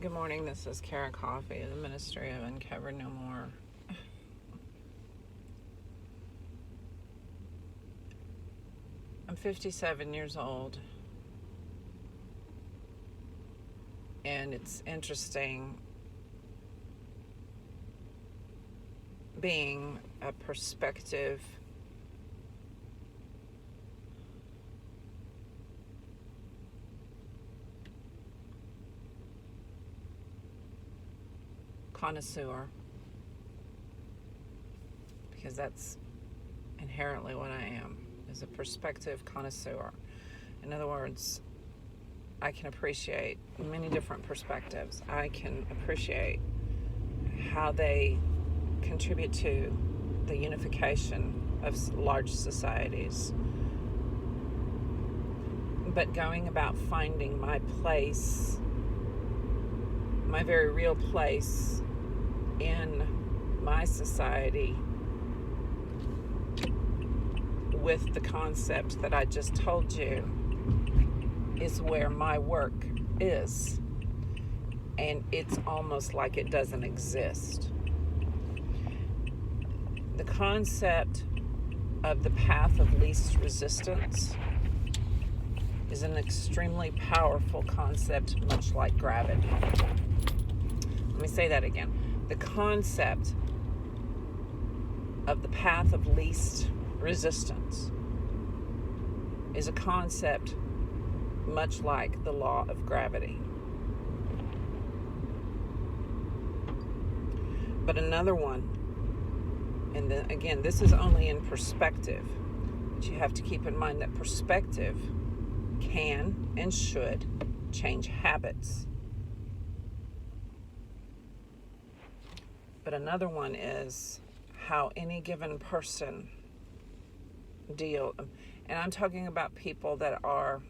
Good morning, this is Beaty-Coffey, the Ministry of Uncover No More. I'm 57 years old, and it's interesting being a perspective connoisseur, because that's inherently what I am, is a perspective connoisseur. In other words, I can appreciate many different perspectives. I can appreciate how they contribute to the unification of large societies. But going about finding my place, my very real place in my society with the concept that I just told you is where my work is. And it's almost like it doesn't exist. The concept of the path of least resistance is an extremely powerful concept, much like gravity. Let me say that again. The concept of the path of least resistance is a concept much like the law of gravity. But another one, and then again, this is only in perspective, but you have to keep in mind that perspective can and should change habits. But another one is how any given person deal, and I'm talking about people that are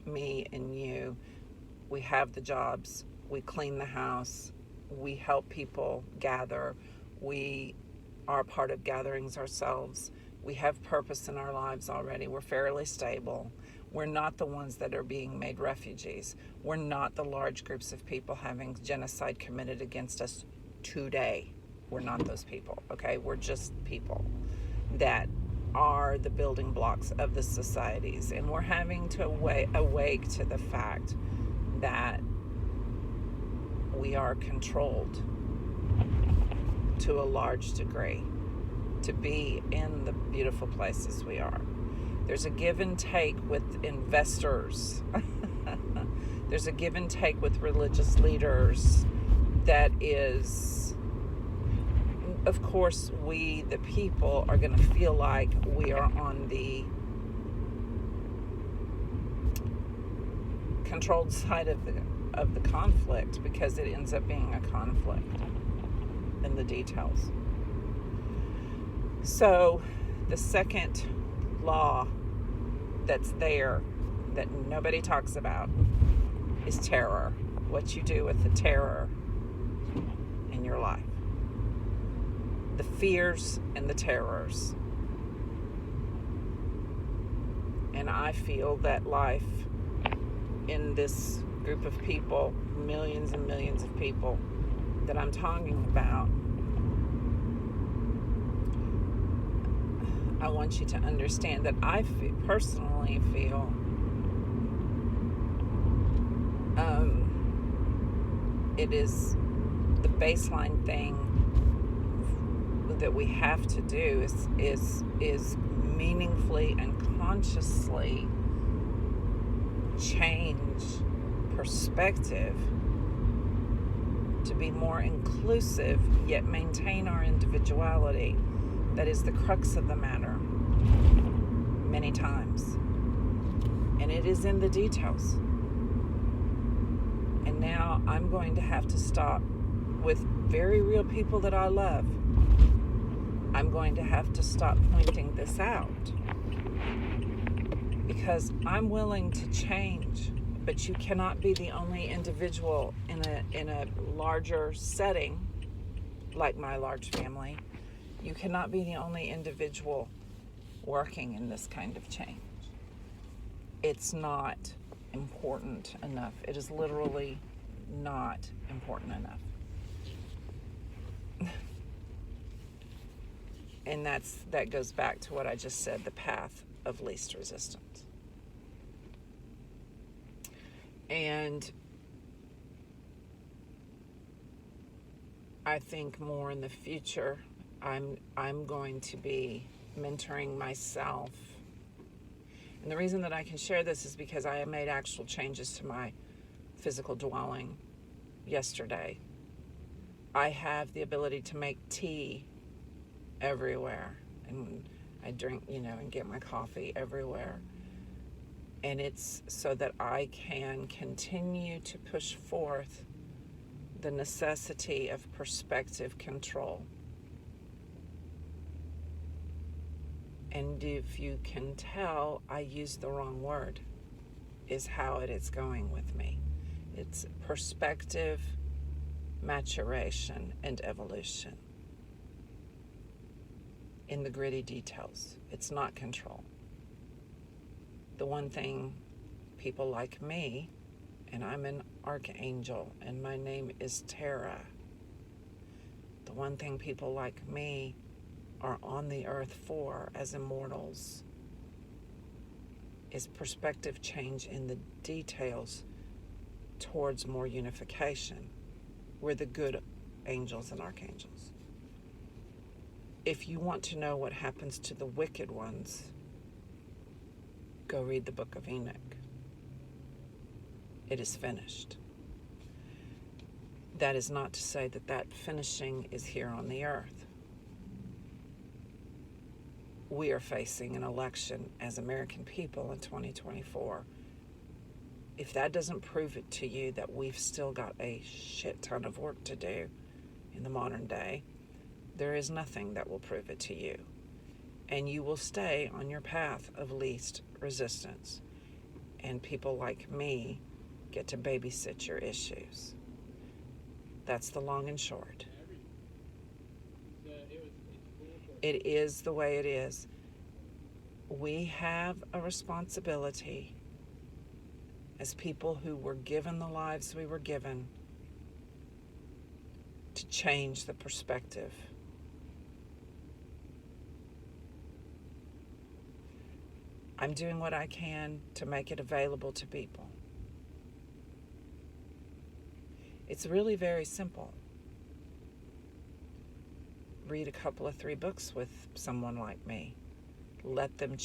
me and you. We have the jobs, we clean the house, we help people gather, we are part of gatherings ourselves, we have purpose in our lives already, we're fairly stable. We're not the ones that are being made refugees. We're not the large groups of people having genocide committed against us today. We're not those people, okay? We're just people that are the building blocks of the societies. And we're having to awake to the fact that we are controlled to a large degree to be in the beautiful places we are. There's a give and take with investors. There's a give and take with religious leaders that is, of course, we, the people, are going to feel like we are on the controlled side of the conflict, because it ends up being a conflict in the details. So the second law that's there that nobody talks about is terror. What you do with the terror in your life. The fears and the terrors. And I feel that life in this group of people, millions and millions of people that I'm talking about, I want you to understand that I personally feel it is the baseline thing that we have to do is meaningfully and consciously change perspective to be more inclusive, yet maintain our individuality. That is the crux of the matter many times. And it is in the details. And now I'm going to have to stop with very real people that I love. I'm going to have to stop pointing this out, because I'm willing to change, but you cannot be the only individual in a larger setting like my large family. You cannot be the only individual working in this kind of change. It's not important enough. It is literally not important enough. And that goes back to what I just said, the path of least resistance. And I think more in the future, I'm going to be mentoring myself. And the reason that I can share this is because I have made actual changes to my physical dwelling yesterday. I have the ability to make tea everywhere, and I drink, and get my coffee everywhere. And it's so that I can continue to push forth the necessity of perspective control. And if you can tell, I used the wrong word, is how it is going with me. It's perspective, maturation, and evolution. In the gritty details. It's not control. The one thing people like me, and I'm an archangel, and my name is Cara. The one thing people like me are on the earth for as immortals is perspective change in the details towards more unification. We're the good angels and archangels. If you want to know what happens to the wicked ones, go read the book of Enoch. It is finished. That is not to say that finishing is here on the earth. We are facing an election as American people in 2024. If that doesn't prove it to you that we've still got a shit ton of work to do in the modern day, there is nothing that will prove it to you. And you will stay on your path of least resistance. And people like me get to babysit your issues. That's the long and short. It is the way it is. We have a responsibility as people who were given the lives we were given to change the perspective. I'm doing what I can to make it available to people. It's really very simple. Read a couple of 3 books with someone like me. Let them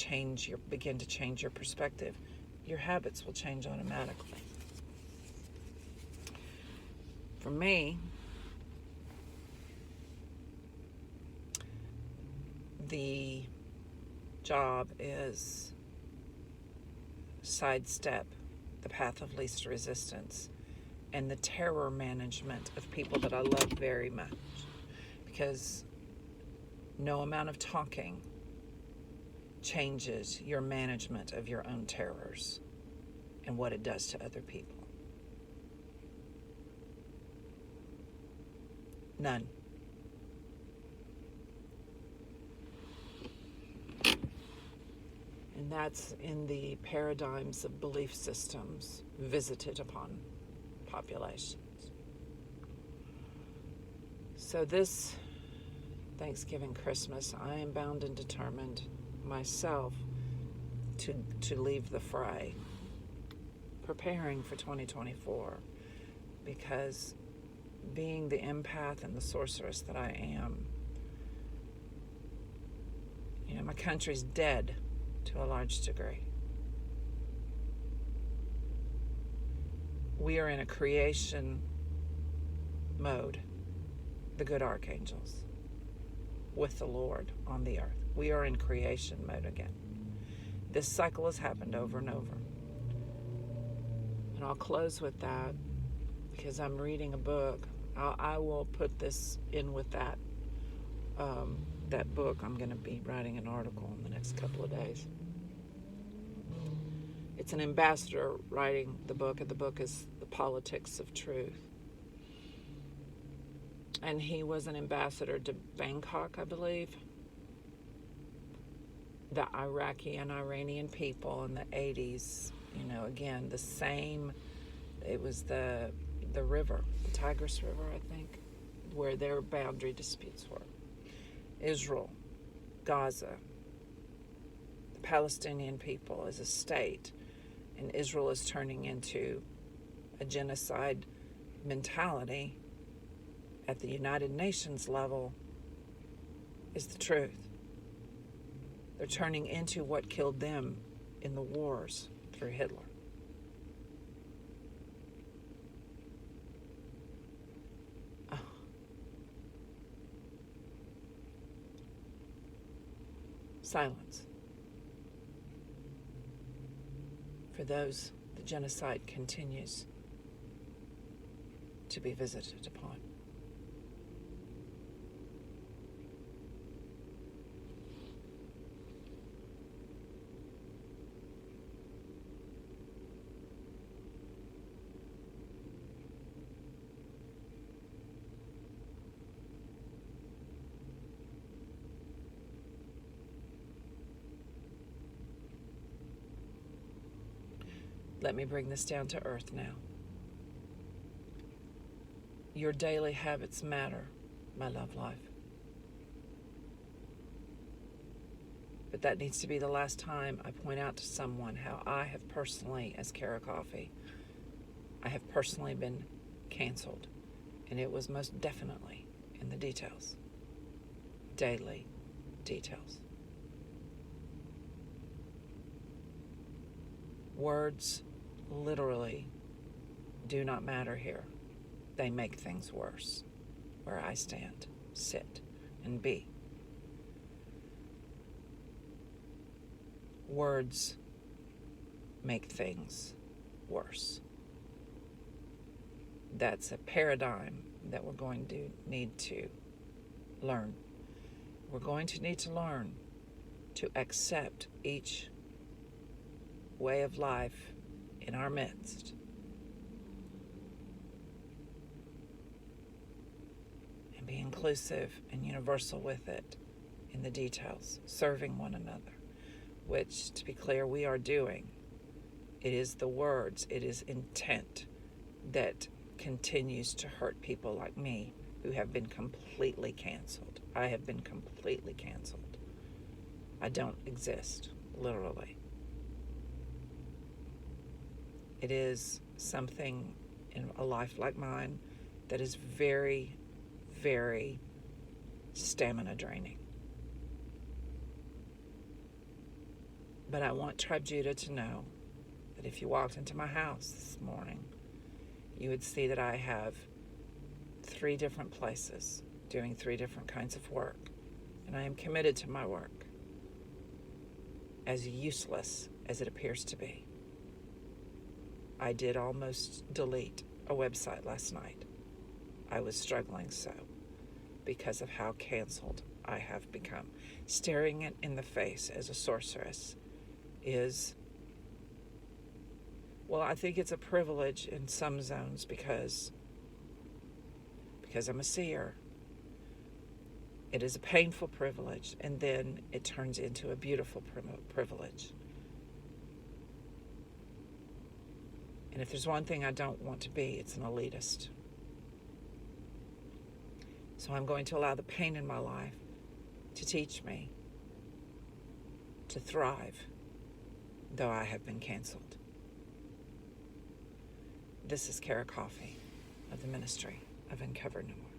begin to change your perspective. Your habits will change automatically. For me, the job is sidestep the path of least resistance and the terror management of people that I love very much, because no amount of talking changes your management of your own terrors and what it does to other people. None. And that's in the paradigms of belief systems visited upon populations. So this Thanksgiving, Christmas, I am bound and determined myself to leave the fray, preparing for 2024, because being the empath and the sorceress that I am, my country's dead to a large degree. We are in a creation mode, the good archangels, with the Lord on the earth. We are in creation mode again. This cycle has happened over and over. And I'll close with that because I'm reading a book. I will put this in with that book. I'm going to be writing an article in the next couple of days. It's an ambassador writing the book, and the book is The Politics of Truth. And he was an ambassador to Bangkok, I believe. The Iraqi and Iranian people in the 80s, again, the same, it was the the river, the Tigris River, I think, where their boundary disputes were. Israel, Gaza, the Palestinian people as a state, and Israel is turning into a genocide mentality at the United Nations level is the truth. They're turning into what killed them in the wars through Hitler. Oh. Silence. For those, the genocide continues to be visited upon. Let me bring this down to earth now. Your daily habits matter, my love life. But that needs to be the last time I point out to someone how I have personally, as Beaty-Coffey, I have personally been canceled. And it was most definitely in the details. Daily details. Words literally do not matter here. They make things worse. Where I stand, sit, and be. Words make things worse. That's a paradigm that we're going to need to learn. We're going to need to learn to accept each way of life in our midst. And be inclusive and universal with it in the details, serving one another, which, to be clear, we are doing. It is the words, it is intent that continues to hurt people like me who have been completely canceled. I have been completely canceled. I don't exist, literally. It is something in a life like mine that is very, very stamina draining. But I want Tribe Judah to know that if you walked into my house this morning, you would see that I have 3 different places doing 3 different kinds of work. And I am committed to my work, as useless as it appears to be. I did almost delete a website last night. I was struggling so because of how canceled I have become. Staring it in the face as a sorceress is, well, I think it's a privilege in some zones because I'm a seer. It is a painful privilege, and then it turns into a beautiful privilege. And if there's one thing I don't want to be, it's an elitist. So I'm going to allow the pain in my life to teach me to thrive, though I have been canceled. This is Beaty-Coffey of the Ministry of Uncovered No More.